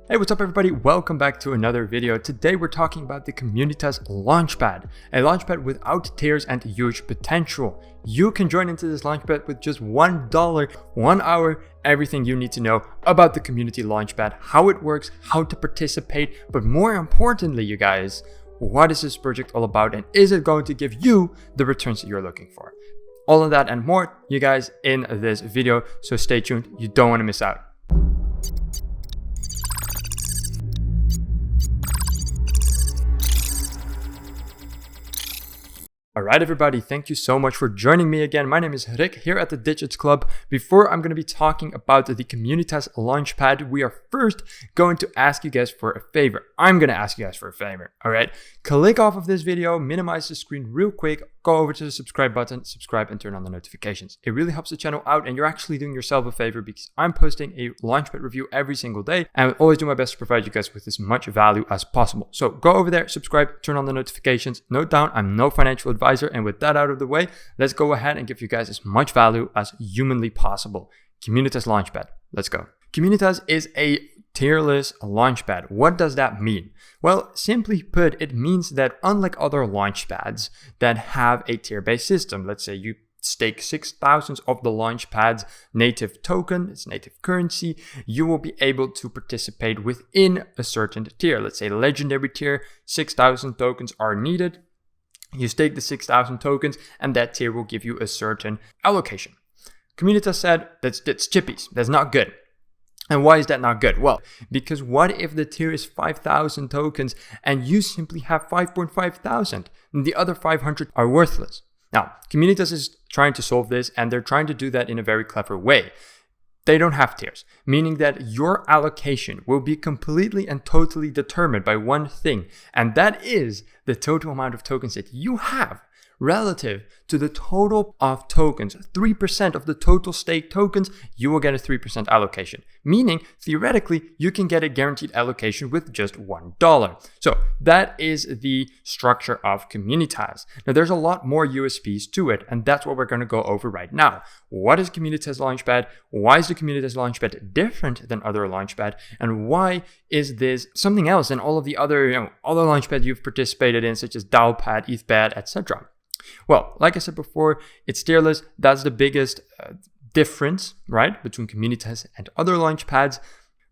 Hey, what's up everybody? Welcome back to another video. Today we're talking about the Kommunitas Launchpad, a launchpad without tiers and huge potential. You can join into this launchpad with just $1, 1 hour, everything you need to know about the Community Launchpad, how it works, how to participate, but more importantly, you guys, what is this project all about and is it going to give you the returns that you're looking for? All of that and more, you guys, in this video, so stay tuned, you don't want to miss out. Alright everybody, thank you so much for joining me again. My name is Rick here at the Digits Club. Before I'm going to be talking about the Kommunitas Launchpad, we are first going to ask you guys for a favor. I'm going to ask you guys for a favor, alright? Click off of this video, minimize the screen real quick, go over to the subscribe button, subscribe and turn on the notifications. It really helps the channel out and you're actually doing yourself a favor because I'm posting a Launchpad review every single day and I always do my best to provide you guys with as much value as possible. So go over there, subscribe, turn on the notifications. Note down, I'm no financial advisor, and with that out of the way, let's go ahead and give you guys as much value as humanly possible. Kommunitas Launchpad, let's go. Kommunitas is a tierless launchpad. What does that mean? Well, simply put, it means that unlike other launchpads that have a tier-based system, let's say you stake 6,000 of the launchpad's native token, its native currency, you will be able to participate within a certain tier. Let's say legendary tier, 6,000 tokens are needed. You stake the 6,000 tokens and that tier will give you a certain allocation. Kommunitas said that's chippies, that's not good. And why is that not good? Well, because what if the tier is 5,000 tokens and you simply have 5,500 and the other 500 are worthless? Now, Kommunitas is trying to solve this and they're trying to do that in a very clever way. They don't have tiers, meaning that your allocation will be completely and totally determined by one thing, and that is the total amount of tokens that you have relative to the total of tokens. 3% of the total staked tokens, you will get a 3% allocation, meaning theoretically you can get a guaranteed allocation with just $1. So that is the structure of Kommunitas. Now there's a lot more USPs to it, and that's what we're going to go over right now. What is Kommunitas Launchpad? Why is the Kommunitas Launchpad different than other Launchpad? And why is this something else than all of the other, other Launchpad you've participated in, such as DAOpad, ETHpad, etc.? Well, like I said before, it's tierless. That's the biggest difference, right, between Kommunitas and other launchpads.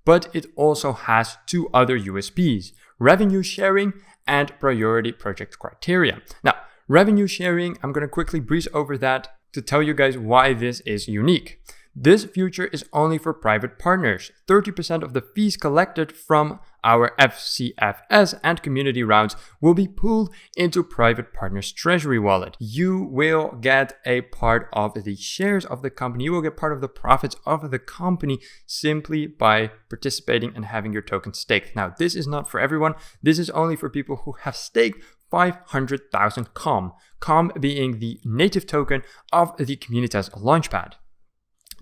But it also has two other USPs, revenue sharing and priority project criteria. Now, revenue sharing, I'm going to quickly breeze over that to tell you guys why this is unique. This feature is only for private partners. 30% of the fees collected from our FCFS and community rounds will be pooled into private partners' treasury wallet. You will get a part of the shares of the company. You will get part of the profits of the company simply by participating and having your token staked. Now, this is not for everyone. This is only for people who have staked 500,000 COM being the native token of the Kommunitas Launchpad.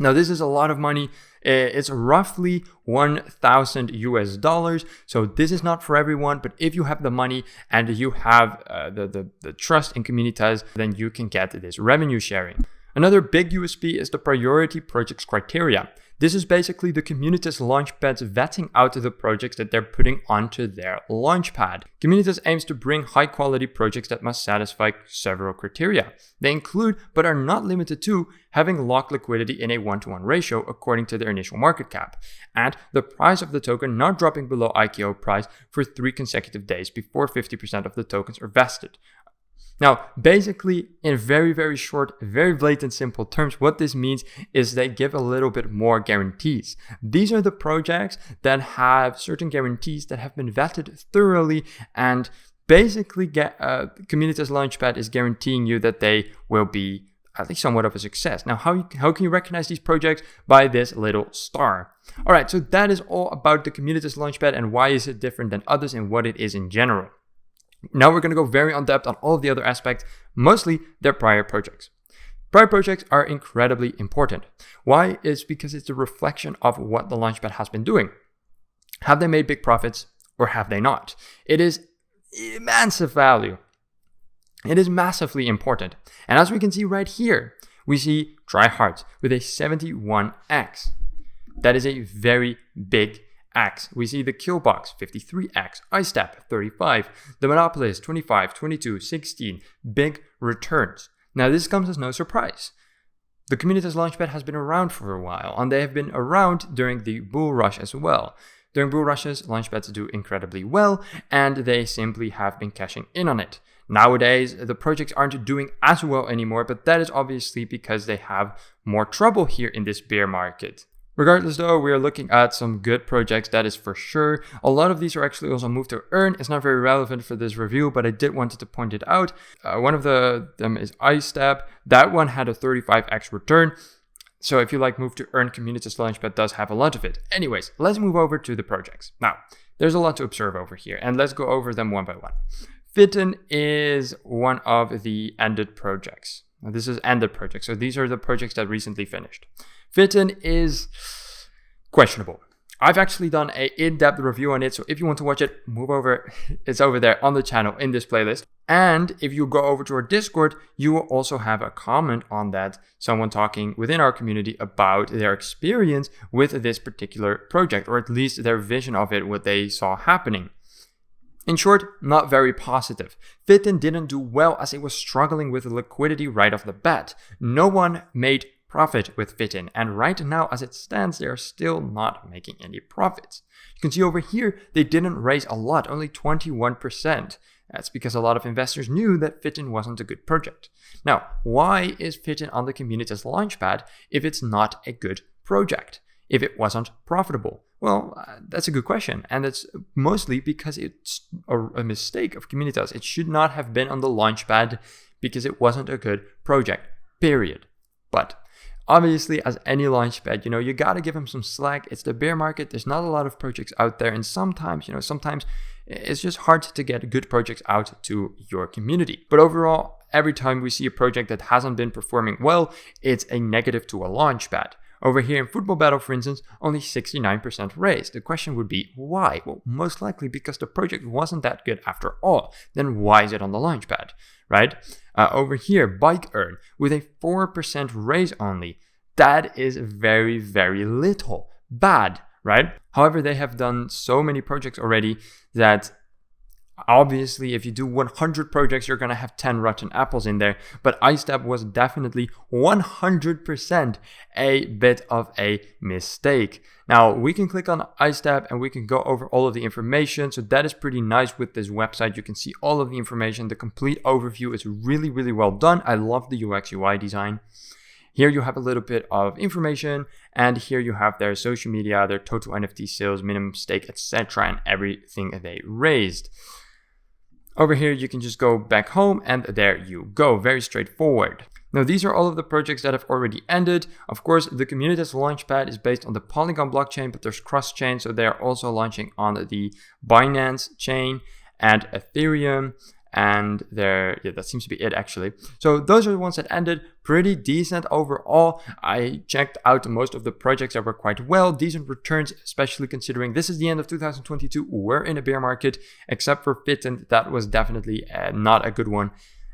Now, this is a lot of money. It's roughly $1,000 US. So this is not for everyone, but if you have the money and you have the trust in Kommunitas, then you can get this revenue sharing. Another big USP is the priority projects criteria. This is basically the Kommunitas Launchpad's vetting out the projects that they're putting onto their Launchpad. Kommunitas aims to bring high quality projects that must satisfy several criteria. They include, but are not limited to, having locked liquidity in a 1-to-1 ratio according to their initial market cap, and the price of the token not dropping below ICO price for 3 consecutive days before 50% of the tokens are vested. Now, basically, in very, very short, very blatant, simple terms, what this means is they give a little bit more guarantees. These are the projects that have certain guarantees that have been vetted thoroughly, and basically Kommunitas Launchpad is guaranteeing you that they will be at least somewhat of a success. Now, how can you recognize these projects? By this little star. All right, so that is all about the Kommunitas Launchpad and why is it different than others and what it is in general. Now we're going to go very in depth on all of the other aspects, mostly their prior projects. Prior projects are incredibly important. Why? It's because it's a reflection of what the Launchpad has been doing. Have they made big profits or have they not? It is massive value. It is massively important. And as we can see right here, we see Tryhards with a 71x. That is a very big X. We see the Killbox 53X, iStep 35, the Monopolist 25, 22, 16, big returns. Now this comes as no surprise. The Kommunitas Launchpad has been around for a while, and they have been around during the bull rush as well. During bull rushes, Launchpads do incredibly well, and they simply have been cashing in on it. Nowadays, the projects aren't doing as well anymore, but that is obviously because they have more trouble here in this bear market. Regardless though, we are looking at some good projects, that is for sure. A lot of these are actually also move to earn. It's not very relevant for this review, but I did wanted to point it out. One of them is iStep. That one had a 35x return. So if you like move to earn, Kommunitas Launchpad does have a lot of it. Anyways, let's move over to the projects. Now, there's a lot to observe over here, and let's go over them one by one. Fitten is one of the ended projects. Now, this is ended projects, so these are the projects that recently finished. Fitten is questionable. I've actually done an in-depth review on it, so if you want to watch it, move over. It's over there on the channel in this playlist. And if you go over to our Discord, you will also have a comment on that, someone talking within our community about their experience with this particular project, or at least their vision of it, what they saw happening. In short, not very positive. Fitten didn't do well as it was struggling with liquidity right off the bat. No one made profit with Fitten, and right now as it stands, they are still not making any profits. You can see over here, they didn't raise a lot, only 21%. That's because a lot of investors knew that Fitten wasn't a good project. Now, why is Fitten on the Kommunitas Launchpad if it's not a good project? If it wasn't profitable? Well, that's a good question, and it's mostly because it's a mistake of Kommunitas. It should not have been on the Launchpad because it wasn't a good project, period. But obviously, as any Launchpad, you gotta give them some slack. It's the bear market. There's not a lot of projects out there, and sometimes it's just hard to get good projects out to your community. But overall, every time we see a project that hasn't been performing well, it's a negative to a Launchpad. Over here in Football Battle, for instance, only 69% raised. The question would be, why? Well, most likely because the project wasn't that good after all. Then why is it on the Launchpad, right? Over here, Bike Earn, with a 4% raise only. That is very, very little. Bad, right? However, they have done so many projects already that obviously, if you do 100 projects, you're going to have 10 rotten apples in there. But iStep was definitely 100% a bit of a mistake. Now, we can click on iStep and we can go over all of the information. So that is pretty nice with this website. You can see all of the information. The complete overview is really, really well done. I love the UX UI design. Here you have a little bit of information, and here you have their social media, their total NFT sales, minimum stake, etc., and everything they raised. Over here, you can just go back home, and there you go. Very straightforward. Now, these are all of the projects that have already ended. Of course, the Kommunitas Launchpad is based on the Polygon blockchain, but there's cross-chain, so they are also launching on the Binance chain and Ethereum. And that seems to be it actually. So those are the ones that ended. Pretty decent overall. I checked out most of the projects that were quite well. Decent returns, especially considering this is the end of 2022. We're in a bear market, except for Fitten. That was definitely not a good one.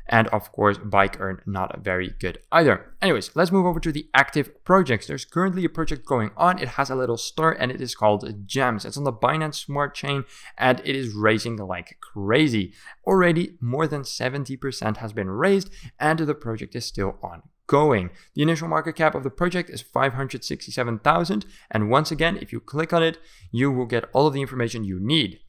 And of course, Bike Earn, not very good either. Anyways, let's move over to the active projects. There's currently a project going on. It has a little star and it is called Gems. It's on the Binance Smart Chain and it is raising like crazy. Already more than 70% has been raised and the project is still ongoing. The initial market cap of the project is 567,000. And once again, if you click on it, you will get all of the information you need.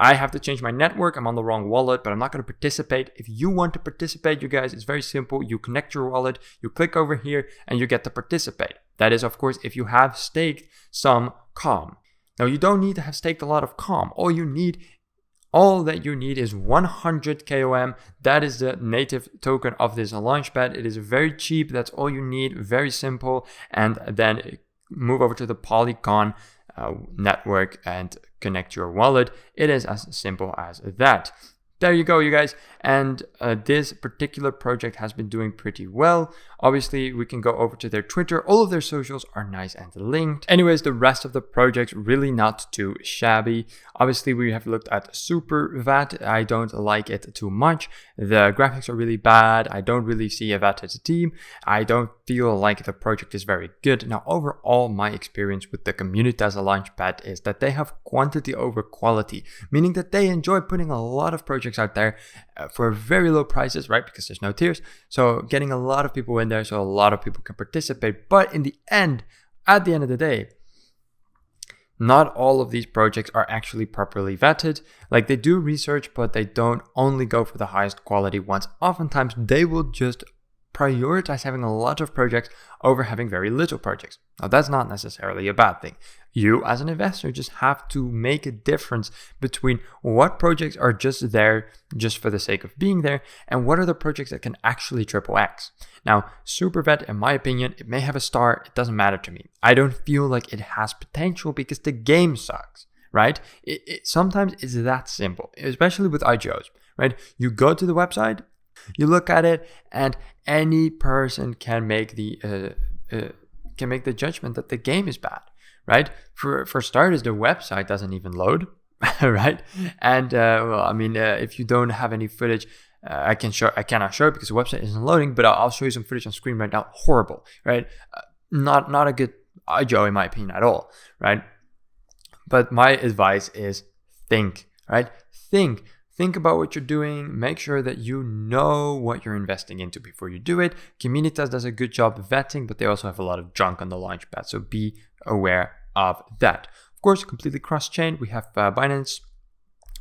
I have to change my network. I'm on the wrong wallet, but I'm not going to participate. If you want to participate, you guys, it's very simple. You connect your wallet, you click over here, and you get to participate. That is, of course, if you have staked some COM. Now, you don't need to have staked a lot of COM. All that you need is 100 KOM. That is the native token of this Launchpad. It is very cheap. That's all you need. Very simple. And then move over to the Polygon network and connect your wallet. It is as simple as that. there you go, you guys. And this particular project has been doing pretty well. Obviously, we can go over to their Twitter. All of their socials are nice and linked. Anyways, the rest of the project really not too shabby. Obviously, we have looked at Super VAT. I don't like it too much. The graphics are really bad. I don't really see a vetted team. I don't feel like the project is very good. Now, overall, my experience with the Kommunitas Launchpad is that they have quantity over quality, meaning that they enjoy putting a lot of projects out there for very low prices, right? Because there's no tiers. So getting a lot of people in there so a lot of people can participate. But in the end, at the end of the day, not all of these projects are actually properly vetted. Like, they do research, but they don't only go for the highest quality ones. Oftentimes, they will just prioritize having a lot of projects over having very little projects. Now, that's not necessarily a bad thing. You, as an investor, just have to make a difference between what projects are just there just for the sake of being there and what are the projects that can actually triple X. Now, Supervet, in my opinion, it may have a star. It doesn't matter to me. I don't feel like it has potential because the game sucks, right? Sometimes it's that simple, especially with IGOs, right? You go to the website, you look at it, and any person can make the judgment that the game is bad, right? For starters, the website doesn't even load, right? And if you don't have any footage, I cannot show it because the website isn't loading. But I'll show you some footage on screen right now. Horrible, right? Not a good IGO in my opinion at all, right? But my advice is think, right? Think about what you're doing. Make sure that you know what you're investing into before you do it. Kommunitas does a good job vetting, but they also have a lot of junk on the Launchpad, so be aware of that. Of course, completely cross-chain. We have Binance,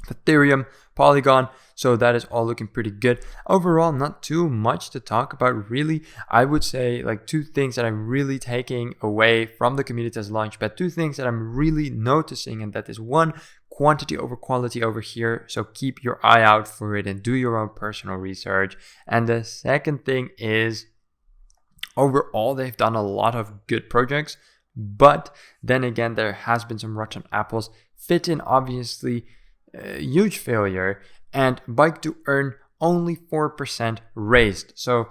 Ethereum, Polygon, so that is all looking pretty good. Overall, not too much to talk about, really. I would say like two things that I'm really taking away from the Kommunitas Launchpad, two things that I'm really noticing, and that is one, quantity over quality over here, so keep your eye out for it and do your own personal research. And the second thing is, overall, they've done a lot of good projects, but then again, there has been some rotten apples. Fit-in, obviously, huge failure, and Bike to Earn only 4% raised. So,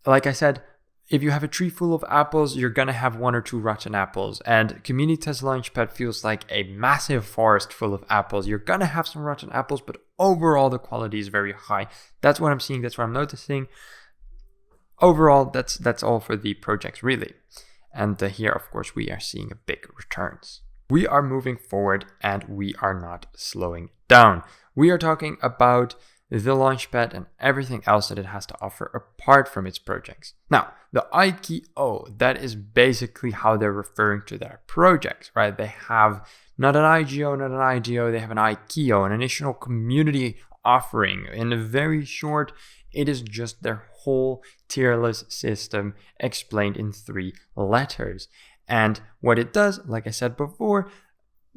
like I said, if you have a tree full of apples, you're gonna have one or two rotten apples. And Kommunitas Launchpad feels like a massive forest full of apples. You're gonna have some rotten apples, but overall the quality is very high. That's what I'm seeing. That's what I'm noticing. Overall, that's all for the projects, really. And here, of course, we are seeing a big returns. We are moving forward and we are not slowing down. We are talking about the Launchpad and everything else that it has to offer apart from its projects. Now, the IKO, that is basically how they're referring to their projects, right? They have not an IGO, not an IDO, they have an IKO, an additional community offering. In a very short, it is just their whole tierless system explained in 3 letters. And what it does, like I said before,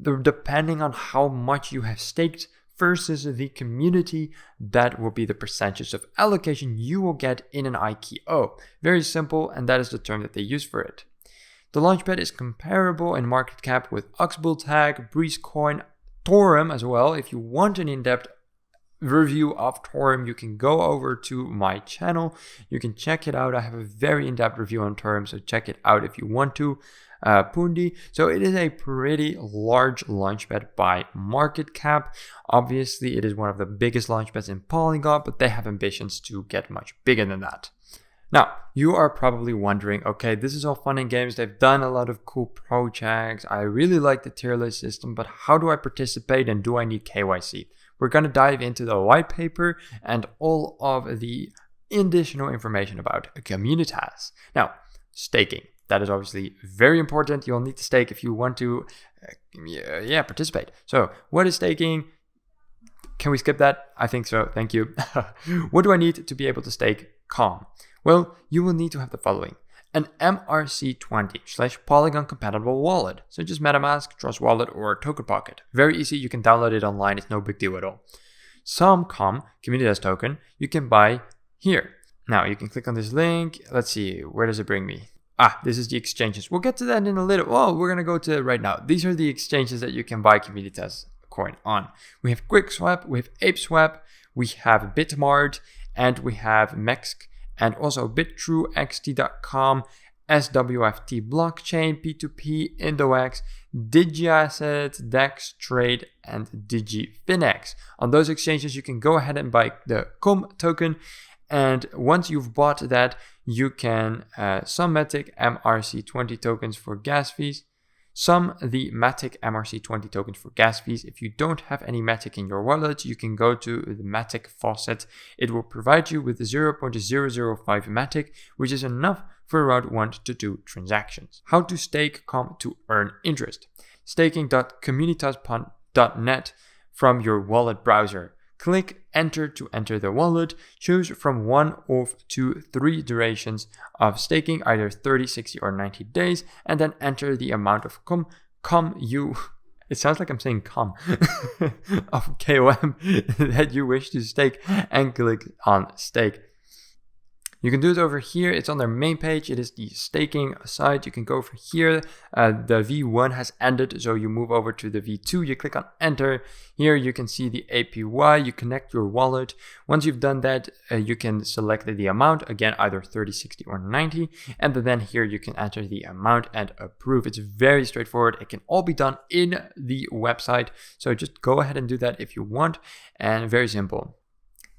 depending on how much you have staked versus the community, that will be the percentage of allocation you will get in an IKO. Very simple, and that is the term that they use for it. The Launchpad is comparable in market cap with Oxbow Tag, Breeze Coin, Torum as well. If you want an in-depth review of Torum, you can go over to my channel. You can check it out. I have a very in-depth review on Torum, so check it out if you want to. Pundi. So it is a pretty large launchpad by market cap. Obviously, it is one of the biggest launchpads in Polygon, but they have ambitions to get much bigger than that. Now, you are probably wondering, okay, this is all fun and games. They've done a lot of cool projects. I really like the tier list system, but how do I participate and do I need KYC? We're going to dive into the white paper and all of the additional information about Kommunitas. Now, staking. That is obviously very important. You'll need to stake if you want to participate. So what is staking? Can we skip that? I think so. Thank you. What do I need to be able to stake Calm? Well, you will need to have the following. An MRC20/Polygon compatible wallet, such as MetaMask, Trust Wallet, or Token Pocket. Very easy. You can download it online. It's no big deal at all. Some Calm Kommunitas token you can buy here. Now you can click on this link. Let's see. Where does it bring me? This is the exchanges. We'll get to that in a little. Well, we're going to go to it right now. These are the exchanges that you can buy Kommunitas coin on. We have QuickSwap, we have ApeSwap, we have Bitmart, and we have Mex, and also Bitrue, XT.com, SWFT Blockchain, P2P, IndoX, DigiAsset, Dex Trade, and DigiFinex. On those exchanges, you can go ahead and buy the COM token. And once you've bought that, you can some Matic MRC20 tokens for gas fees. Some the Matic MRC20 tokens for gas fees. If you don't have any Matic in your wallet, you can go to the Matic faucet. It will provide you with 0.005 Matic, which is enough for around 1 to 2 transactions. How to stake COM to earn interest. Staking.kommunitas.net from your wallet browser. Click Enter to enter the wallet. Choose from one of 2 3 durations of staking, either 30, 60, or 90 days, and then enter the amount of it sounds like I'm saying of KOM that you wish to stake, and click on Stake. You can do it over here. It's on their main page. It is the staking site. You can go over here. The V1 has ended, so you move over to the V2. You click on enter. Here you can see the APY. You connect your wallet. Once you've done that, you can select the amount. Again, either 30, 60, or 90. And then here you can enter the amount and approve. It's very straightforward. It can all be done in the website. So just go ahead and do that if you want. And very simple.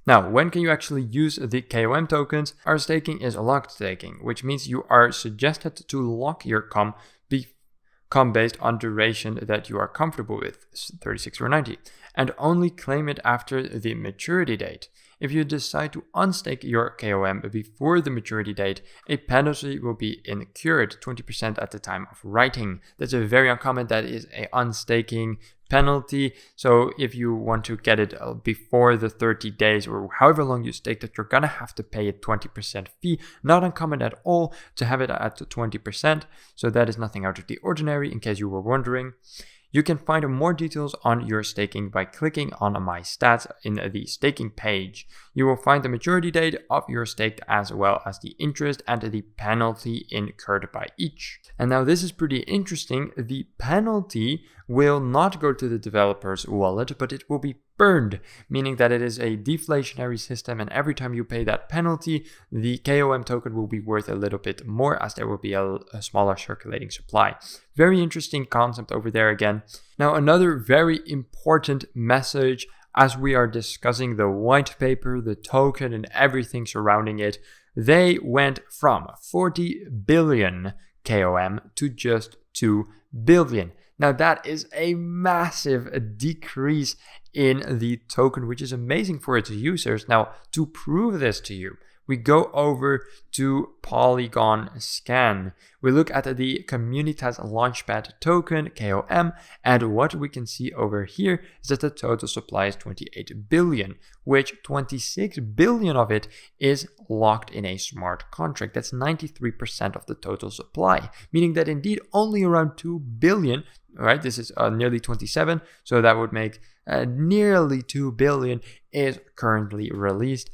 Now, when can you actually use the KOM tokens? Our staking is locked staking, which means you are suggested to lock your COM based on duration that you are comfortable with, 36 or 90, and only claim it after the maturity date. If you decide to unstake your KOM before the maturity date, a penalty will be incurred, 20% at the time of writing. That's a very uncommon. That is a unstaking penalty. So if you want to get it before the 30 days or however long you staked it, you're gonna have to pay a 20% fee. Not uncommon at all to have it at 20%. So that is nothing out of the ordinary, in case you were wondering. You can find more details on your staking by clicking on My Stats in the staking page. You will find the maturity date of your stake as well as the interest and the penalty incurred by each. And now this is pretty interesting. The penalty will not go to the developer's wallet, but it will be burned, meaning that it is a deflationary system, and every time you pay that penalty, the KOM token will be worth a little bit more, as there will be a smaller circulating supply. Very interesting concept over there again. Now, another very important message as we are discussing the white paper, the token, and everything surrounding it. They went from 40 billion KOM to just 2 billion. Now that is a massive decrease in the token, which is amazing for its users. Now, to prove this to you, we go over to Polygonscan. We look at the Kommunitas Launchpad token, KOM, and what we can see over here is that the total supply is 28 billion, which 26 billion of it is locked in a smart contract. That's 93% of the total supply, meaning that indeed only around 2 billion, right? This is nearly 27, so that would make nearly 2 billion is currently released.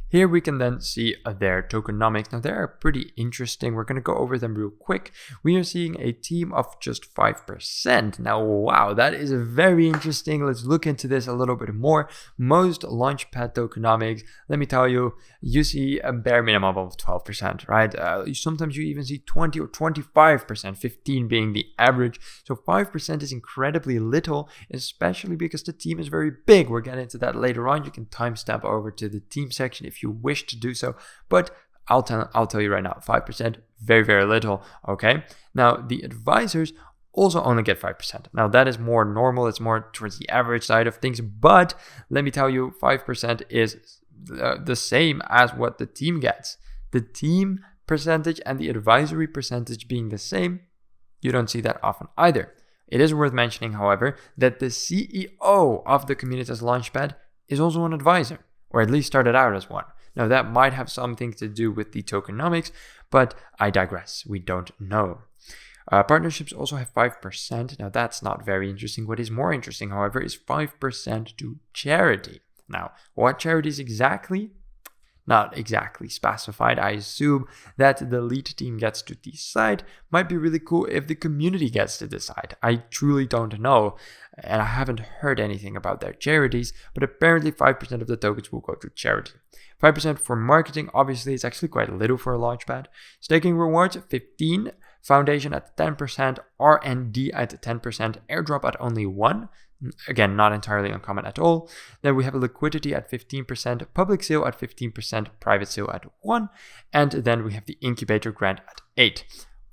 Here we can then see their tokenomics. Now they are pretty interesting. We're going to go over them real quick. We are seeing a team of just 5%. Now, wow, that is very interesting. Let's look into this a little bit more. Most Launchpad tokenomics, let me tell you, you see a bare minimum of 12%, right? Sometimes you even see 20 or 25%, 15 being the average. So 5% is incredibly little, especially because the team is very big. We'll get into that later on. You can timestamp over to the team section if you wish to do so, but I'll tell you right now, 5%, very, very little, okay? Now, the advisors also only get 5%. Now, that is more normal. It's more towards the average side of things, but let me tell you, 5% is the same as what the team gets. The team percentage and the advisory percentage being the same, you don't see that often either. It is worth mentioning, however, that the CEO of the Kommunitas Launchpad is also an advisor, or at least started out as one. Now, that might have something to do with the tokenomics, but I digress. We don't know. Partnerships also have 5%. Now, that's not very interesting. What is more interesting, however, is 5% to charity. Now, what charities exactly? not exactly specified. I assume that the lead team gets to decide. Might be really cool if the community gets to decide. I truly don't know, and I haven't heard anything about their charities, but apparently 5% of the tokens will go to charity. 5% for marketing, obviously it's actually quite little for a launchpad. Staking rewards, 15%. Foundation at 10%, R&D at 10%, airdrop at only 1%. Again, not entirely uncommon at all. Then we have a liquidity at 15%, public sale at 15%, private sale at 1%, and then we have the incubator grant at 8%.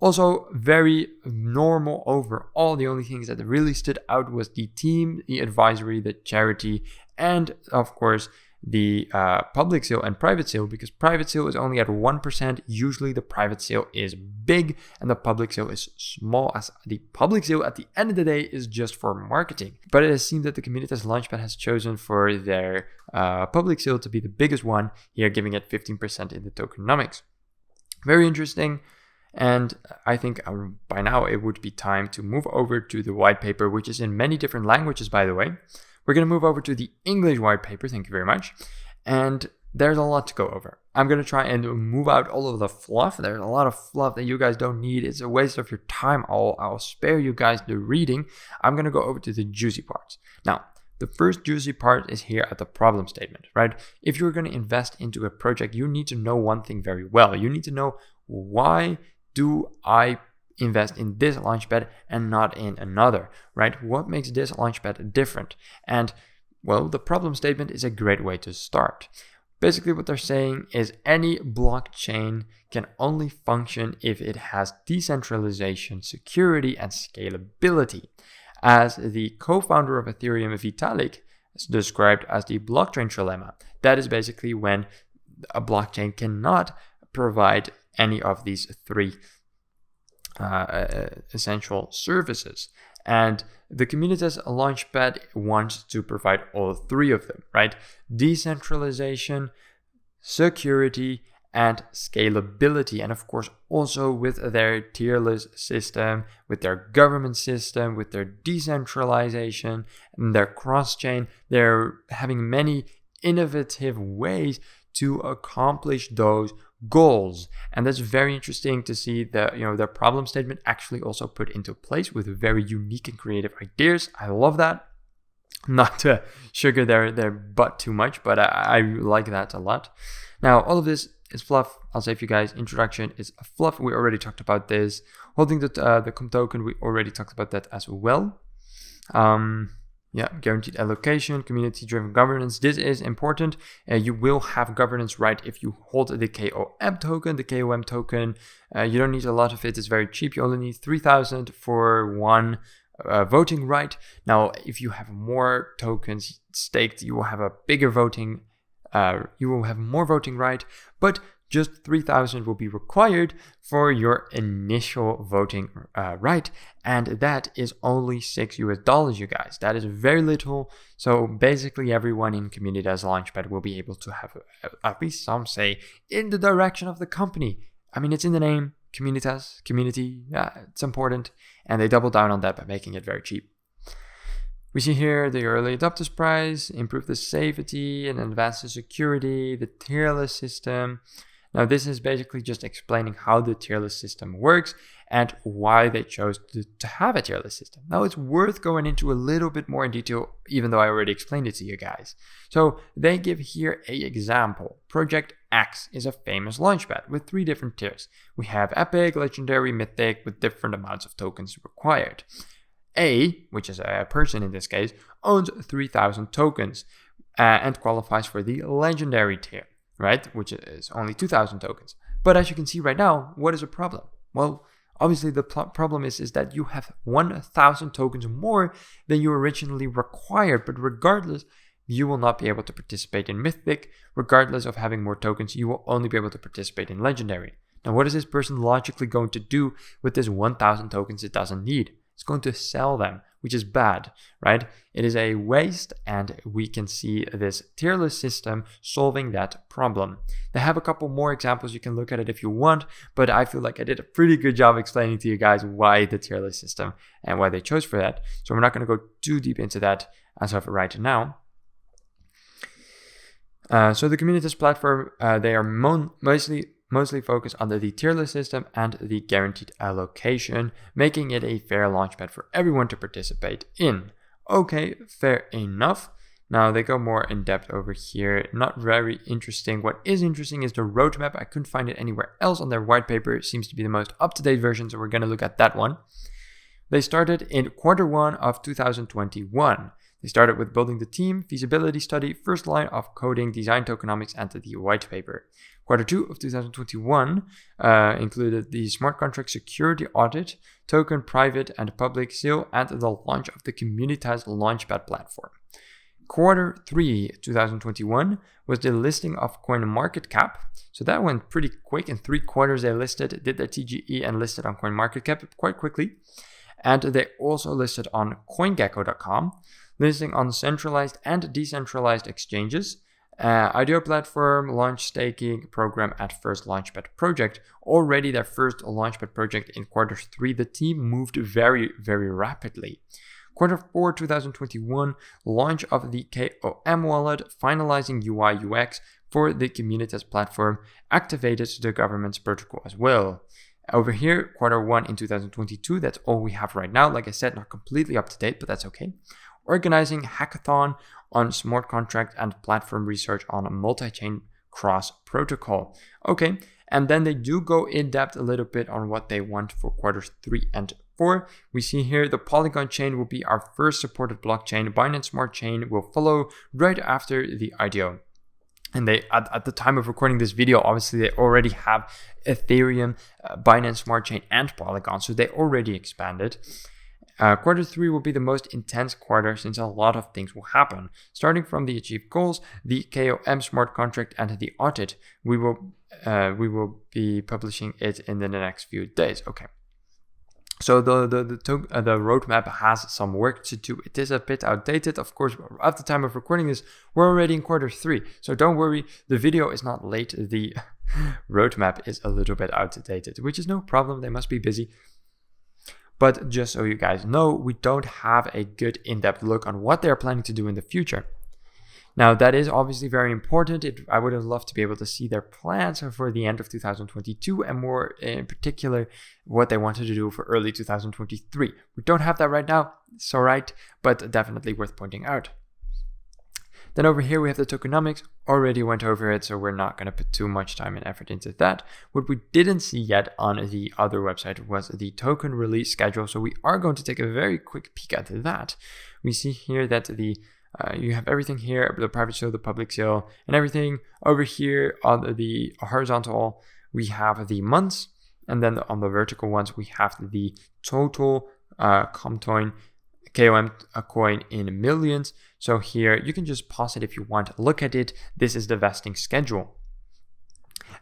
Also, very normal overall. The only things that really stood out was the team, the advisory, the charity, and of course, the public sale and private sale, because private sale is only at 1%. Usually the private sale is big and the public sale is small, as the public sale at the end of the day is just for marketing. But it seems that the Kommunitas Launchpad has chosen for their public sale to be the biggest one here, giving it 15% in the tokenomics. Very interesting. And I think by now it would be time to move over to the white paper, which is in many different languages, by the way. We're going to move over to the English white paper, thank you very much. And there's a lot to go over. I'm going to try and move out all of the fluff. There's a lot of fluff that you guys don't need. It's a waste of your time. I'll spare you guys the reading. I'm going to go over to the juicy parts. Now, the first juicy part is here at the problem statement, right? If you're going to invest into a project, you need to know one thing very well. You need to know, why do I invest in this launchpad and not in another, right? What makes this launchpad different? And well, the problem statement is a great way to start. Basically what they're saying is any blockchain can only function if it has decentralization, security, and scalability. As the co-founder of Ethereum, Vitalik, is described as the blockchain trilemma. That is basically when a blockchain cannot provide any of these three essential services. And the Kommunitas Launchpad wants to provide all three of them, right? Decentralization, security, and scalability. And of course, also with their tierless system, with their government system, with their decentralization, and their cross-chain, they're having many innovative ways to accomplish those goals. And that's very interesting to see that, their problem statement actually also put into place with very unique and creative ideas. I love that. Not to sugar their butt too much, but I like that a lot. Now, all of this is fluff. I'll save you guys. Introduction is fluff. We already talked about this. Holding the COM token, we already talked about that as well. Guaranteed allocation, community-driven governance. This is important. You will have governance right if you hold the KOM token. The KOM token, you don't need a lot of it. It's very cheap. You only need 3,000 for one voting right. Now, if you have more tokens staked, you will have a bigger voting. You will have more voting right, but just 3,000 will be required for your initial voting right, and that is only $6, you guys. That is very little. So basically everyone in Kommunitas Launchpad will be able to have at least some say in the direction of the company. I mean, it's in the name, Kommunitas, community, it's important, and they double down on that by making it very cheap. We see here the early adopters price, improve the safety and advance the security, the tierless system. Now, this is basically just explaining how the tierless system works and why they chose to have a tierless system. Now, it's worth going into a little bit more in detail, even though I already explained it to you guys. So they give here an example. Project X is a famous launchpad with 3 different tiers. We have Epic, Legendary, Mythic, with different amounts of tokens required. A, which is a person in this case, owns 3,000 tokens and qualifies for the Legendary tier, right? Which is only 2,000 tokens. But as you can see right now, what is a problem? Well, obviously the problem is that you have 1,000 tokens more than you originally required. But regardless, you will not be able to participate in Mythic. Regardless of having more tokens, you will only be able to participate in Legendary. Now, what is this person logically going to do with this 1,000 tokens it doesn't need? It's going to sell them, which is bad, right? It is a waste, and we can see this tierless system solving that problem. They have a couple more examples. You can look at it if you want, but I feel like I did a pretty good job explaining to you guys why the tierless system and why they chose for that. So we're not going to go too deep into that as of right now. So the Kommunitas platform, they are mostly focused on the tier list system and the guaranteed allocation, making it a fair launchpad for everyone to participate in. Okay, fair enough. Now they go more in depth over here. Not very interesting. What is interesting is the roadmap. I couldn't find it anywhere else on their white paper. It seems to be the most up-to-date version, so we're going to look at that one. They started in Q1 of 2021. They started with building the team, feasibility study, first line of coding, design tokenomics, and the white paper. Q2 of 2021 included the smart contract security audit, token private and public sale, and the launch of the Kommunitas Launchpad platform. Q3 2021 was the listing of CoinMarketCap. So that went pretty quick. In 3 quarters they listed, did their TGE and listed on CoinMarketCap quite quickly. And they also listed on CoinGecko.com, listing on centralized and decentralized exchanges, IDO platform, launch staking program at first Launchpad project. Already their first Launchpad project in Q3, the team moved very, very rapidly. Q4 2021, launch of the KOM wallet, finalizing UI UX for the Kommunitas platform, activated the government's protocol as well. Over here, Q1 in 2022, that's all we have right now. Like I said, not completely up to date, but that's okay. Organizing hackathon on smart contract and platform research on a multi-chain cross protocol. Okay, and then they do go in depth a little bit on what they want for Q3 and 4. We see here the Polygon chain will be our first supported blockchain. Binance Smart Chain will follow right after the IDO. And they, at the time of recording this video, obviously they already have Ethereum, Binance Smart Chain, and Polygon, so they already expanded. Q3 will be the most intense quarter since a lot of things will happen. Starting from the achieved goals, the KOM smart contract, and the audit, we will be publishing it in the next few days. Okay. So the roadmap has some work to do. It is a bit outdated. Of course, at the time of recording this, we're already in Q3. So don't worry, the video is not late. The roadmap is a little bit outdated, which is no problem. They must be busy. But just so you guys know, we don't have a good in-depth look on what they're planning to do in the future. Now, that is obviously very important. I would have loved to be able to see their plans for the end of 2022 and more in particular, what they wanted to do for early 2023. We don't have that right now. It's all right, but definitely worth pointing out. Then over here, we have the tokenomics. Already went over it, so we're not going to put too much time and effort into that. What we didn't see yet on the other website was the token release schedule. So we are going to take a very quick peek at that. We see here that you have everything here, the private sale, the public sale, and everything. Over here on the horizontal, we have the months, and then on the vertical ones, we have the total KOM coin in millions. So here, you can just pause it if you want. Look at it. This is the vesting schedule.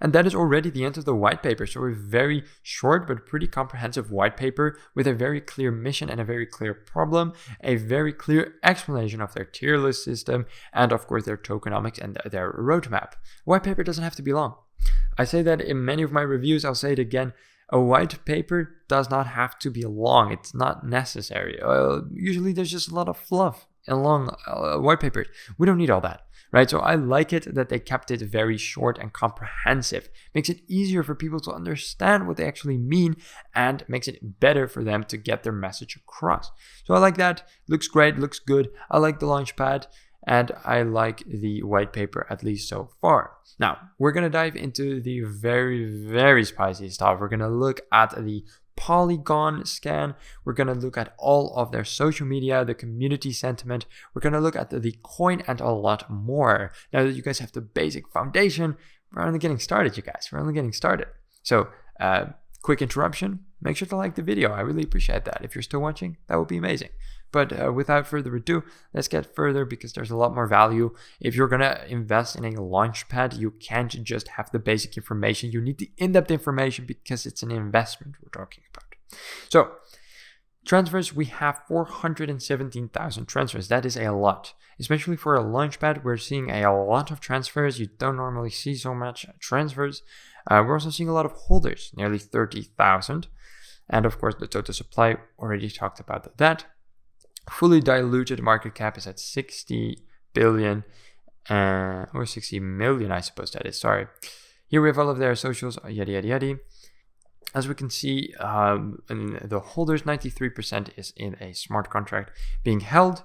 And that is already the end of the white paper. So a very short but pretty comprehensive white paper with a very clear mission and a very clear problem, a very clear explanation of their tier list system, and of course their tokenomics and their roadmap. White paper doesn't have to be long. I say that in many of my reviews, I'll say it again. A white paper does not have to be long. It's not necessary. Usually there's just a lot of fluff in long white papers. We don't need all that. Right, so I like it that they kept it very short and comprehensive. Makes it easier for people to understand what they actually mean and makes it better for them to get their message across. So I like that. Looks great, looks good. I like the Launchpad and I like the white paper, at least so far. Now, we're going to dive into the very, very spicy stuff. We're going to look at the Polygonscan. We're going to look at all of their social media, the community sentiment. We're going to look at the coin and a lot more. Now that you guys have the basic foundation, we're only getting started, you guys. We're only getting started. So, quick interruption. Make sure to like the video. I really appreciate that. If you're still watching, that would be amazing. But without further ado, let's get further because there's a lot more value. If you're going to invest in a launchpad, you can't just have the basic information. You need the in-depth information because it's an investment we're talking about. So, transfers, we have 417,000 transfers. That is a lot. Especially for a launchpad, we're seeing a lot of transfers. You don't normally see so much transfers. We're also seeing a lot of holders, nearly 30,000. And of course, the total supply, already talked about that. Fully diluted market cap is at 60 billion. or 60 million, I suppose that is. Sorry. Here we have all of their socials, yada, yada, yada. As we can see, in the holders, 93% is in a smart contract being held.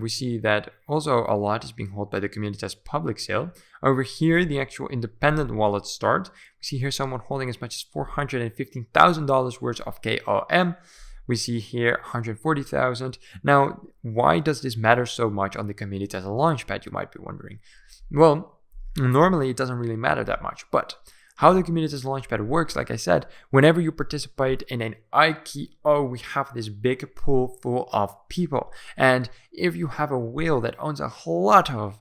We see that also a lot is being held by the Kommunitas public sale. Over here, the actual independent wallets start. We see here someone holding as much as $415,000 worth of KOM. We see here 140,000. Now, why does this matter so much on the Kommunitas Launchpad, you might be wondering? Well, normally it doesn't really matter that much, but how the Kommunitas Launchpad works, like I said, whenever you participate in an IKO, we have this big pool full of people. And if you have a whale that owns a lot of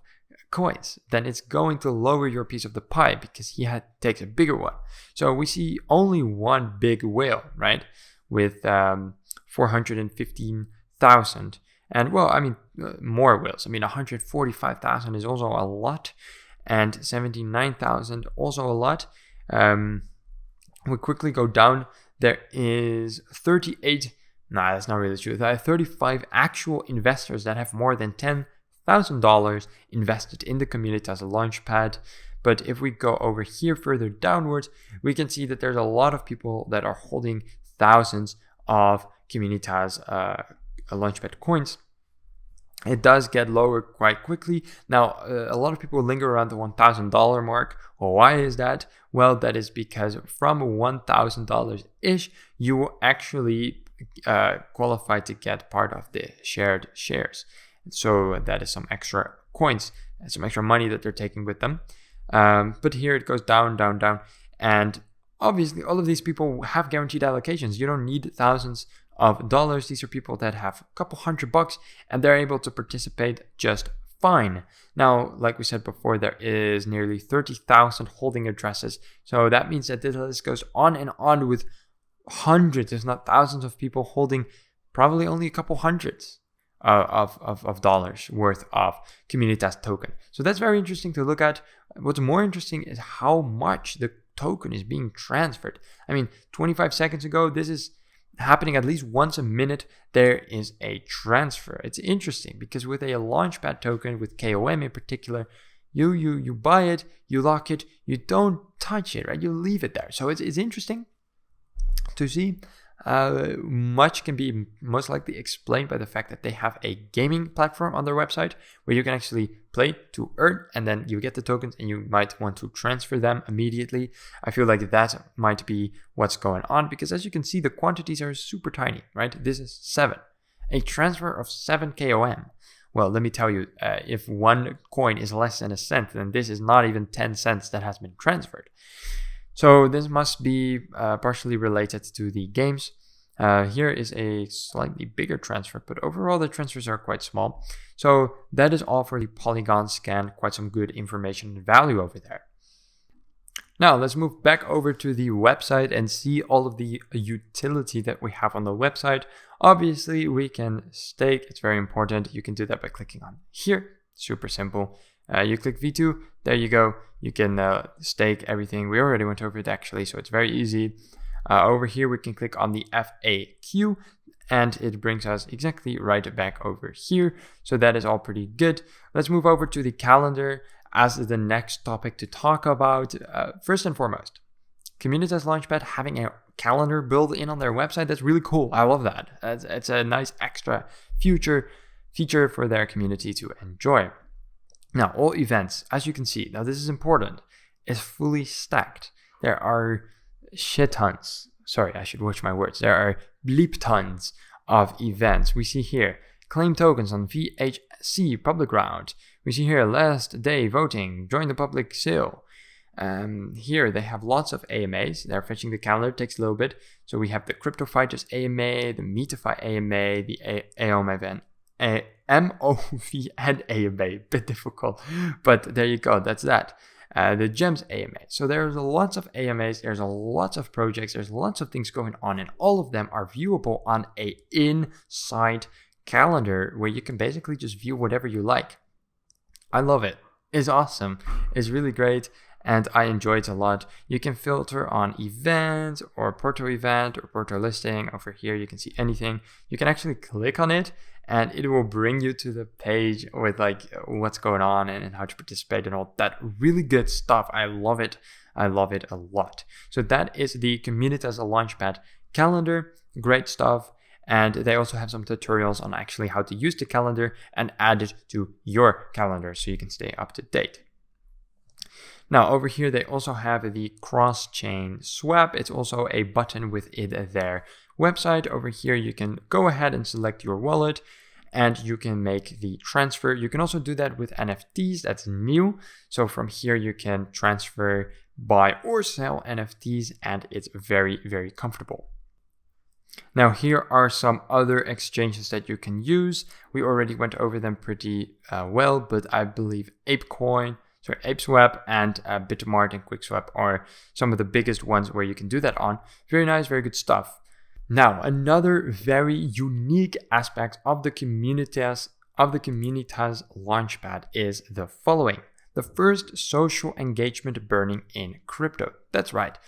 coins, then it's going to lower your piece of the pie because he takes a bigger one. So we see only one big whale, right? With 415,000. And well, I mean, more whales. I mean, 145,000 is also a lot. And 79,000 also a lot. We quickly go down. There is 38. Nah, that's not really true. There are 35 actual investors that have more than $10,000 invested in the Kommunitas Launchpad. But if we go over here further downwards, we can see that there's a lot of people that are holding thousands of Kommunitas Launchpad coins. It does get lower quite quickly. Now, a lot of people linger around the $1,000 mark. Well, why is that? Well, that is because from $1,000-ish, you will actually qualify to get part of the shared shares. So that is some extra coins, some extra money that they're taking with them. But here it goes down, down, down. And obviously, all of these people have guaranteed allocations. You don't need thousands of dollars. These are people that have a couple $100 and they're able to participate just fine. Now, like we said before, there is nearly 30,000 holding addresses. So that means that this list goes on and on with hundreds, if not thousands of people holding probably only a couple hundreds of dollars worth of Kommunitas token. So that's very interesting to look at. What's more interesting is how much the token is being transferred. I mean, 25 seconds ago, this is happening at least once a minute. There is a transfer. It's interesting because with a Launchpad token, with KOM in particular, you buy it, you lock it, you don't touch it, right? You leave it there. So it's interesting to see. Much can be most likely explained by the fact that they have a gaming platform on their website where you can actually play to earn, and then you get the tokens and you might want to transfer them immediately. I feel like that might be what's going on because as you can see, the quantities are super tiny, right? This is 7. A transfer of 7 KOM. Well, let me tell you, if one coin is less than a cent, then this is not even 10 cents that has been transferred. So this must be partially related to the games. Here is a slightly bigger transfer, but overall the transfers are quite small. So that is all for the Polygonscan. Quite some good information and value over there. Now let's move back over to the website and see all of the utility that we have on the website. Obviously, we can stake. It's very important. You can do that by clicking on here. Super simple. You click V2, there you go. You can stake everything. We already went over it actually, so it's very easy. Over here, we can click on the FAQ and it brings us exactly right back over here. So that is all pretty good. Let's move over to the calendar as the next topic to talk about. First and foremost, Kommunitas Launchpad having a calendar built in on their website. That's really cool. I love that. It's a nice extra feature for their community to enjoy. Now, all events, as you can see, now this is important, is fully stacked. There are shit tons. Sorry, I should watch my words. There are bleep tons of events. We see here claim tokens on VHC public round. We see here last day voting, join the public sale. Here they have lots of AMAs. They're fetching the calendar, it takes a little bit. So we have the Crypto Fighters AMA, the Meetify AMA, the AOM event. MOV and AMA, bit difficult, but there you go, that's that. The Gems AMA. So there's lots of AMAs, there's lots of projects, there's lots of things going on, and all of them are viewable on a inside calendar where you can basically just view whatever you like. I love it. It's awesome. It's really great. And I enjoy it a lot. You can filter on event or Porto event or Porto listing. Over here, you can see anything. You can actually click on it and it will bring you to the page with like what's going on and how to participate and all that really good stuff. I love it. I love it a lot. So that is the Kommunitas Launchpad calendar. Great stuff. And they also have some tutorials on actually how to use the calendar and add it to your calendar so you can stay up to date. Now over here, they also have the cross-chain swap. It's also a button within their website. Over here, you can go ahead and select your wallet and you can make the transfer. You can also do that with NFTs. That's new. So from here, you can transfer, buy or sell NFTs, and it's very, very comfortable. Now here are some other exchanges that you can use. We already went over them pretty well, but I believe ApeSwap and Bitmart and QuickSwap are some of the biggest ones where you can do that on. Very nice, very good stuff. Now, another very unique aspect of the Kommunitas Launchpad is the following. The first social engagement burning in crypto. That's right.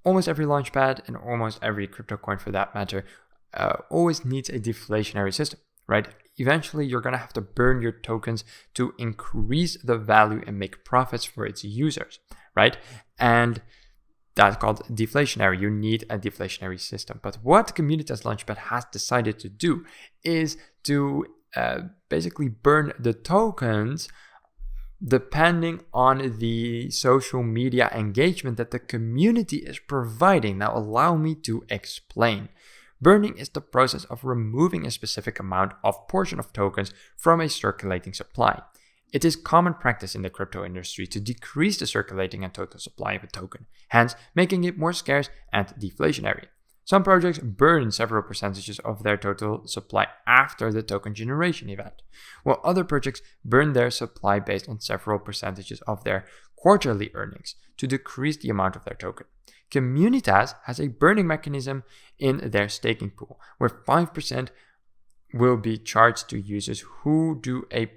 Almost every launchpad and almost every crypto coin for that matter always needs a deflationary system, right? Eventually, you're going to have to burn your tokens to increase the value and make profits for its users, right? And that's called deflationary. You need a deflationary system. But what Kommunitas Launchpad has decided to do is to basically burn the tokens depending on the social media engagement that the community is providing. Now, allow me to explain. Burning is the process of removing a specific amount of portion of tokens from a circulating supply. It is common practice in the crypto industry to decrease the circulating and total supply of a token, hence making it more scarce and deflationary. Some projects burn several percentages of their total supply after the token generation event, while other projects burn their supply based on several percentages of their quarterly earnings to decrease the amount of their token. Kommunitas has a burning mechanism in their staking pool, where 5% will be charged to users who do a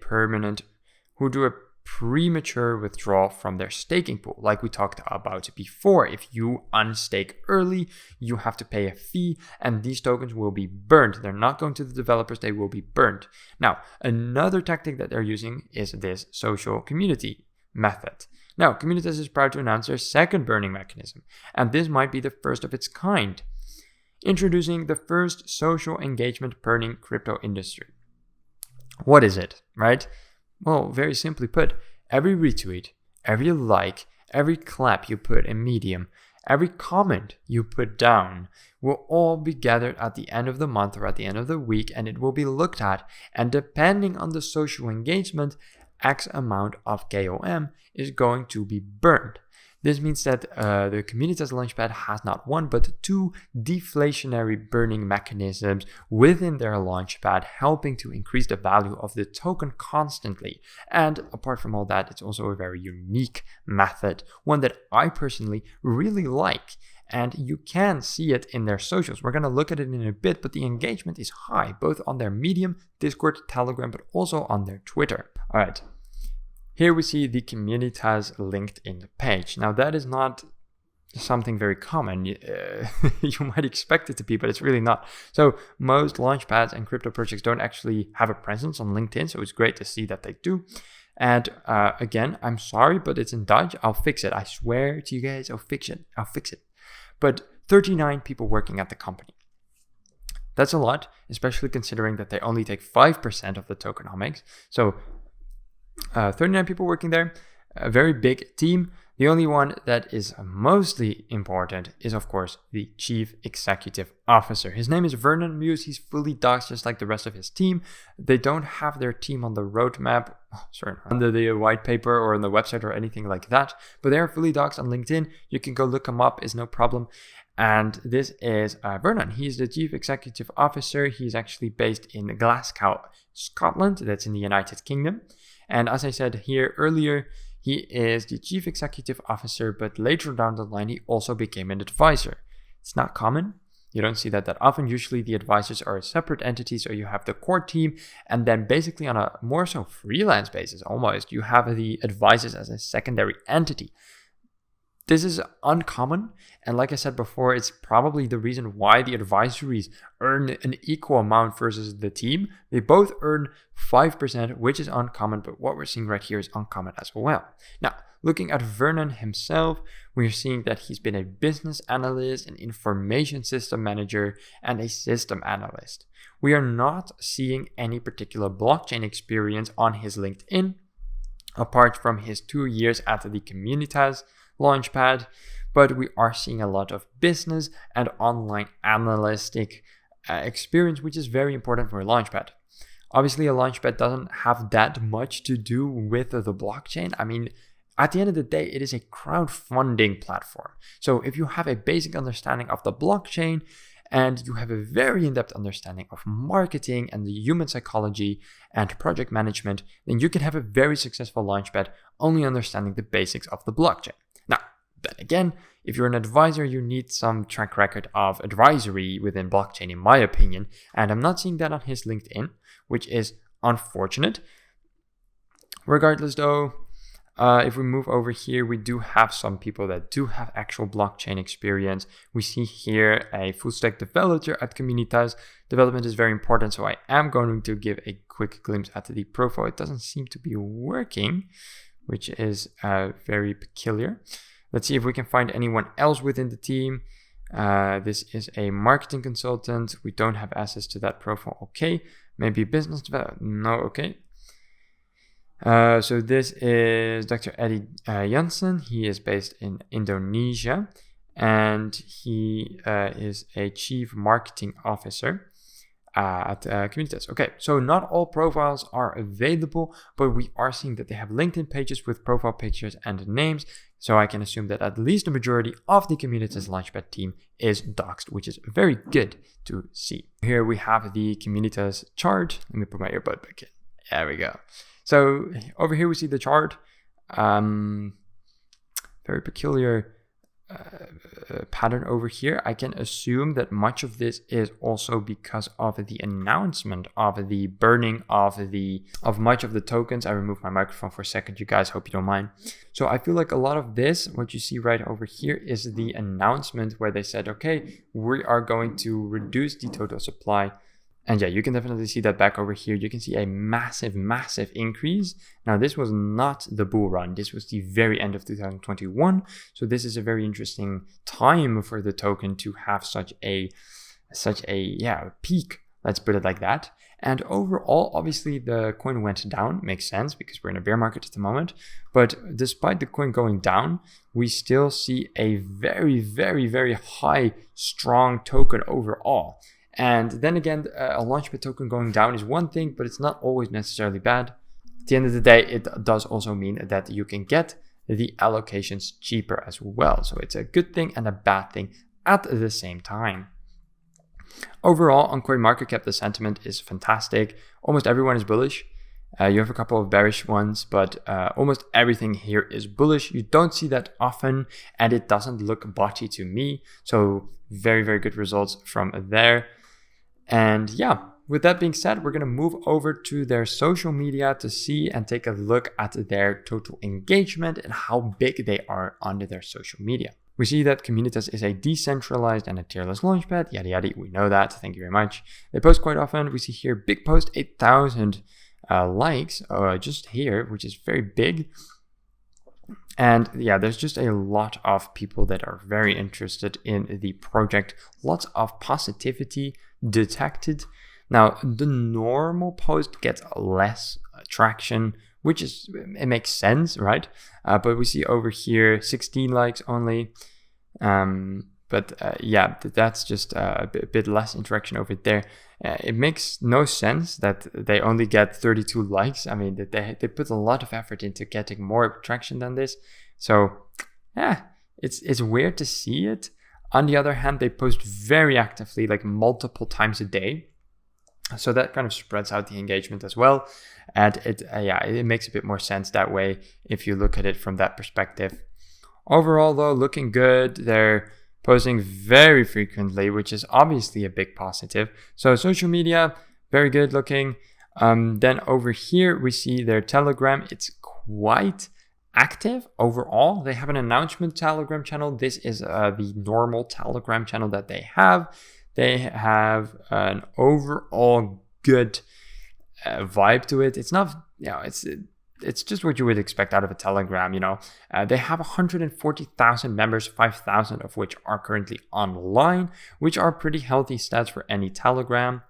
premature withdrawal from their staking pool. Like we talked about before, if you unstake early, you have to pay a fee and these tokens will be burned. They're not going to the developers, they will be burned. Now, another tactic that they're using is this social community method. Now, Kommunitas is proud to announce their second burning mechanism, and this might be the first of its kind, introducing the first social engagement burning crypto industry. What is it, right? Well, very simply put, every retweet, every like, every clap you put in Medium, every comment you put down will all be gathered at the end of the month or at the end of the week, and it will be looked at, and depending on the social engagement, X amount of KOM is going to be burned. This means that the Kommunitas Launchpad has not one but two deflationary burning mechanisms within their launchpad, helping to increase the value of the token constantly. And apart from all that, it's also a very unique method, one that I personally really like. And you can see it in their socials. We're going to look at it in a bit, but the engagement is high, both on their Medium, Discord, Telegram, but also on their Twitter. All right. Here we see the Kommunitas LinkedIn page. Now that is not something very common. You might expect it to be, but it's really not. So most launchpads and crypto projects don't actually have a presence on LinkedIn, so it's great to see that they do. And again, I'm sorry, but it's in Dutch. I'll fix it. I swear to you guys, I'll fix it. But 39 people working at the company. That's a lot, especially considering that they only take 5% of the tokenomics. So 39 people working there, a very big team. The only one that is mostly important is, of course, the Chief Executive Officer. His name is Vernon Muse. He's fully doxed just like the rest of his team. They don't have their team on the roadmap, under the white paper or on the website or anything like that, but they are fully doxed on LinkedIn. You can go look him up, it's no problem. And this is Vernon. He's the Chief Executive Officer. He's actually based in Glasgow, Scotland. That's in the United Kingdom. And as I said here earlier, he is the Chief Executive Officer, but later down the line, he also became an advisor. It's not common. You don't see that often. Usually the advisors are a separate entity, so you have the core team, and then basically on a more so freelance basis almost, you have the advisors as a secondary entity. This is uncommon, and like I said before, it's probably the reason why the advisories earn an equal amount versus the team. They both earn 5%, which is uncommon, but what we're seeing right here is uncommon as well. Now, looking at Vernon himself, we're seeing that he's been a business analyst, an information system manager, and a system analyst. We are not seeing any particular blockchain experience on his LinkedIn, apart from his 2 years at the Kommunitas Launchpad, but we are seeing a lot of business and online analytic experience, which is very important for a Launchpad. Obviously, a Launchpad doesn't have that much to do with the blockchain. I mean, at the end of the day, it is a crowdfunding platform. So if you have a basic understanding of the blockchain and you have a very in-depth understanding of marketing and the human psychology and project management, then you can have a very successful Launchpad only understanding the basics of the blockchain. Now, then again, if you're an advisor, you need some track record of advisory within blockchain, in my opinion. And I'm not seeing that on his LinkedIn, which is unfortunate. Regardless, though, if we move over here, we do have some people that do have actual blockchain experience. We see here a full stack developer at Kommunitas. Development is very important, so I am going to give a quick glimpse at the profile. It doesn't seem to be working, which is very peculiar. Let's see if we can find anyone else within the team. This is a marketing consultant. We don't have access to that profile. Okay, maybe business development. No, okay. So this is Dr. Eddie Jansen. He is based in Indonesia, and he is a chief marketing officer at Kommunitas. Okay, so not all profiles are available, but we are seeing that they have LinkedIn pages with profile pictures and names. So I can assume that at least the majority of the Kommunitas Launchpad team is doxed, which is very good to see. Here we have the Kommunitas chart. Let me put my earbud back in. There we go. So over here we see the chart. Very peculiar pattern over here. I can assume that much of this is also because of the announcement of the burning of much of the tokens. I removed my microphone for a second, you guys, hope you don't mind. So I feel like a lot of this, what you see right over here, is the announcement where they said, okay, we are going to reduce the total supply. And yeah, you can definitely see that back over here. You can see a massive, massive increase. Now, this was not the bull run. This was the very end of 2021. So this is a very interesting time for the token to have such a peak. Let's put it like that. And overall, obviously, the coin went down. Makes sense because we're in a bear market at the moment. But despite the coin going down, we still see a very, very, very high, strong token overall. And then again, a Launchpad token going down is one thing, but it's not always necessarily bad. At the end of the day, it does also mean that you can get the allocations cheaper as well. So it's a good thing and a bad thing at the same time. Overall, on CoinMarketCap, the sentiment is fantastic. Almost everyone is bullish. You have a couple of bearish ones, but almost everything here is bullish. You don't see that often, and it doesn't look botchy to me. So very, very good results from there. And yeah, with that being said, we're going to move over to their social media to see and take a look at their total engagement and how big they are on their social media. We see that Kommunitas is a decentralized and a tierless launchpad, yada yada, we know that, thank you very much. They post quite often. We see here, big post, 8,000 likes just here, which is very big. And yeah, there's just a lot of people that are very interested in the project. Lots of positivity detected. Now, the normal post gets less traction, which it makes sense, right? But we see over here 16 likes only. Yeah, that's just a bit less interaction over there. It makes no sense that they only get 32 likes. I mean, they put a lot of effort into getting more traction than this. So, yeah, it's weird to see it. On the other hand, they post very actively, like multiple times a day. So that kind of spreads out the engagement as well. And it makes a bit more sense that way if you look at it from that perspective. Overall, though, looking good. They're posting very frequently, which is obviously a big positive. So social media, very good looking. Then over here, we see their Telegram. It's quite active overall. They have an announcement Telegram channel. This is the normal Telegram channel that they have. They have an overall good vibe to it. It's not, it's just what you would expect out of a Telegram, They have 140,000 members, 5,000 of which are currently online, which are pretty healthy stats for any Telegram.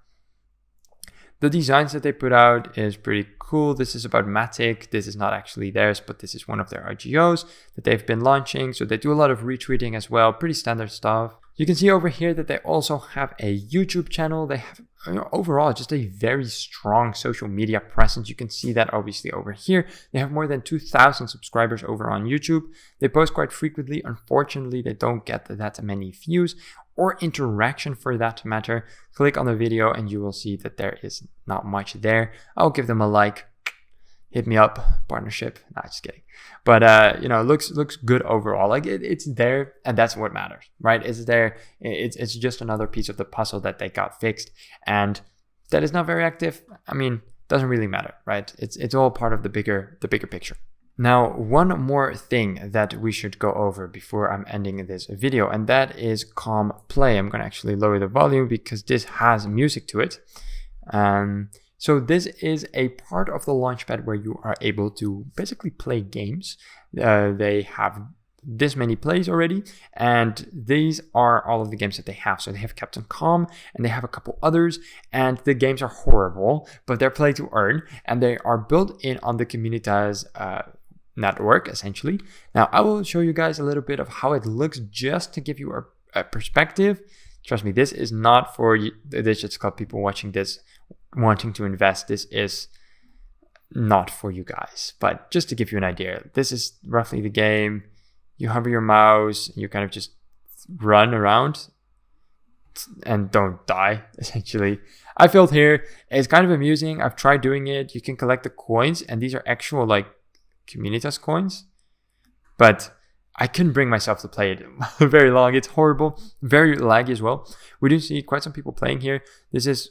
The designs that they put out is pretty cool. This is about Matic. This is not actually theirs, but this is one of their IGOs that they've been launching. So they do a lot of retweeting as well. Pretty standard stuff. You can see over here that they also have a YouTube channel. They have overall just a very strong social media presence. You can see that obviously over here. They have more than 2,000 subscribers over on YouTube. They post quite frequently. Unfortunately, they don't get that many views or interaction for that matter. Click on the video and you will see that there is not much there. I'll give them a like. Hit me up, partnership. Nah, just kidding. But looks good overall. Like it's there, and that's what matters, right? It's there. It's just another piece of the puzzle that they got fixed, and that is not very active. I mean, doesn't really matter, right? It's all part of the bigger picture. Now, one more thing that we should go over before I'm ending this video, and that is calm play. I'm gonna actually lower the volume because this has music to it. So this is a part of the Launchpad where you are able to basically play games. They have this many plays already, and these are all of the games that they have. So they have Captain Calm, and they have a couple others, and the games are horrible, but they're play to earn, and they are built in on the Kommunitas network, essentially. Now, I will show you guys a little bit of how it looks just to give you a perspective. Trust me, this is not for the Digits Club people watching this, wanting to invest. This is not for you guys, but just to give you an idea, this is roughly the game. You hover your mouse, you kind of just run around and don't die, essentially. I failed here. It's kind of amusing. I've tried doing it. You can collect the coins, and these are actual like Kommunitas coins, but I couldn't bring myself to play it very long. It's horrible, very laggy as well. We do see quite some people playing here. This is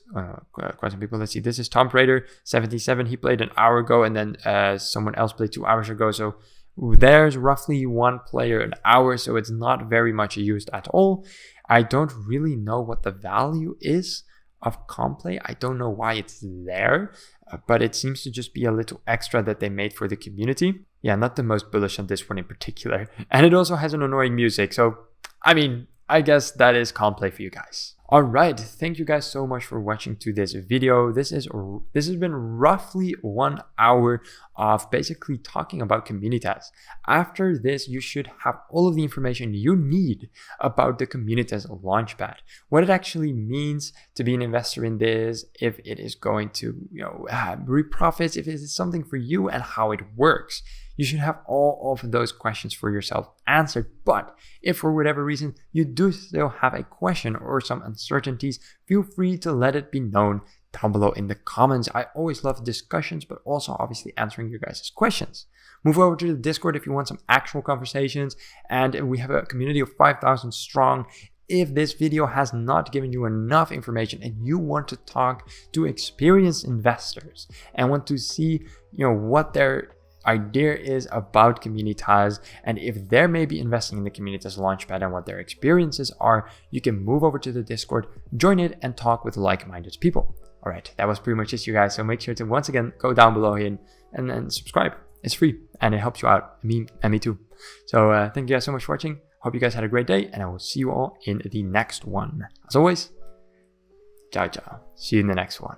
quite some people. Let's see. This is Tom Raider 77. He played an hour ago, and then someone else played 2 hours ago. So there's roughly one player an hour. So it's not very much used at all. I don't really know what the value is of Complay. I don't know why it's there, but it seems to just be a little extra that they made for the community. Yeah, not the most bullish on this one in particular. And it also has an annoying music. So, I mean, I guess that is Complay for you guys. All right, thank you guys so much for watching to this video. This has been roughly 1 hour of basically talking about Kommunitas. After this, you should have all of the information you need about the Kommunitas Launchpad, what it actually means to be an investor in this, if it is going to reap profits, if it is something for you, and how it works. You should have all of those questions for yourself answered. But if for whatever reason you do still have a question or some uncertainties, feel free to let it be known down below in the comments. I always love discussions, but also obviously answering your guys' questions. Move over to the Discord if you want some actual conversations. And we have a community of 5,000 strong. If this video has not given you enough information and you want to talk to experienced investors and want to see, what their idea is about Kommunitas, and if they're maybe investing in the Kommunitas Launchpad and what their experiences are, you can move over to the Discord, join it, and talk with like-minded people. All right, that was pretty much it, you guys. So make sure to once again go down below here and then subscribe. It's free and it helps you out, me too. So thank you guys so much for watching. Hope you guys had a great day, and I will see you all in the next one. As always, ciao ciao. See you in the next one.